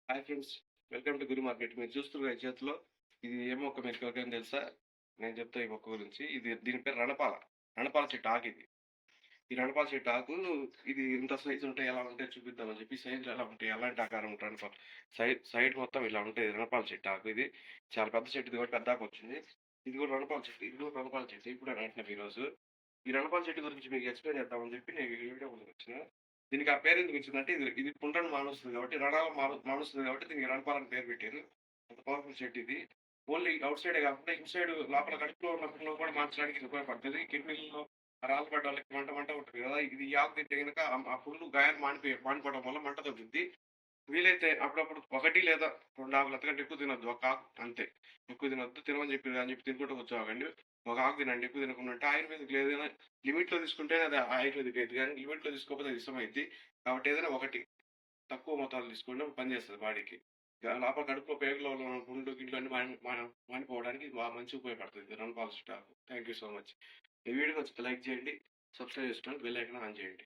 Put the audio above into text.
Hi friends. Welcome to Guru market. మీరు చూస్తున్నారు ఈ చేతిలో ఇది ఏ మొక్క మీకు ఎవరికైనా తెలుసా? నేను చెప్తా ఈ మొక్క గురించి. దీని పేరు రణపాల. రణపాల చెట్టు ఆకిది. ఈ రణపాల చెట్టు ఆకు ఇది ఇంత సైజు ఉంటాయి, ఎలా ఉంటాయి చూపిద్దామని చెప్పి సైజులు ఎలా ఉంటాయి, ఎలాంటి ఆకారం ఉంటాయి రణపాల సైడ్ మొత్తం ఇలా ఉంటాయి. రణపాల చెట్టు ఆకు ఇది చాలా పెద్ద చెట్టు. ఇది కూడా పెద్ద ఆకు వచ్చింది. ఇది కూడా రణపాల చెట్టు. ఇది కూడా రణపాల చెట్టు. ఇప్పుడే నాటినాం ఈరోజు. ఈ రణపాల చెట్టు గురించి మీకు ఎక్స్‌ప్లెయిన్ చేద్దామని చెప్పి నేను ఈ వీడియో ముందుకొచ్చిన. దీనికి ఆ పేరు ఎందుకు వచ్చిందంటే ఇది ఇది పుండ్రను మానుస్తుంది కాబట్టి రణాలు మానుస్తుంది కాబట్టి దీనికి రణపాల అని పేరు పెట్టారు. అంత పవర్‌ఫుల్ చెట్టు ఇది. ఓన్లీ ఔట్ సైడే కాకుండా ఇన్‌సైడ్ లోపల కడుపులో ఉన్న పుండ్లను కూడా మార్చడానికి ఇది ఉపయోగపడుతది. కిడ్నీలలో రాళ్ళు పడ్డ వాళ్ళకి మంట మంట ఉంటది కదా! ఇది ఈ ఆకు తింటే గనక ఆ పుండ్లు గాయాలు మానిపోవడం వల్ల మంట తగ్గుద్ది. వీలైతే అప్పుడప్పుడు 1 లేదా 2 ఆకులు అంతకంటే ఎక్కువ తినొద్దు. ఒక ఆకు అంతే. ఎక్కువ తినొద్దు. తినమని చెప్పి తినుకుంటూ కూర్చోకండి. ఒక ఆకు తినండి. ఎక్కువ తినకుండా ఉంటే ఆయుర్వేదిక్‌లో ఏదైనా లిమిట్‌లో తీసుకుంటేనే అది ఆయుర్వేదిక్ అయిద్ది గానీ లిమిట్‌లో తీసుకోకపోతే అది విషమైద్ది. కాబట్టి ఏదైనా ఒకటి తక్కువ మోతాదులో తీసుకోండి. పనిచేస్తది బాడీకి. లోపల కడుపులో పేగులో ఉన్న పుండ్లు, గిడ్లు అన్నీ మానిపోవడానికి ఇది మంచిగా ఉపయోగపడుతది రణపాల చెట్టు ఆకు. Thank you so much. ఈ వీడియో నచ్చితే లైక్ చేయండి. సబ్స్క్రైబ్ చేసుకోండి. బెల్ ఐకాన్ ఆన్ చేయండి.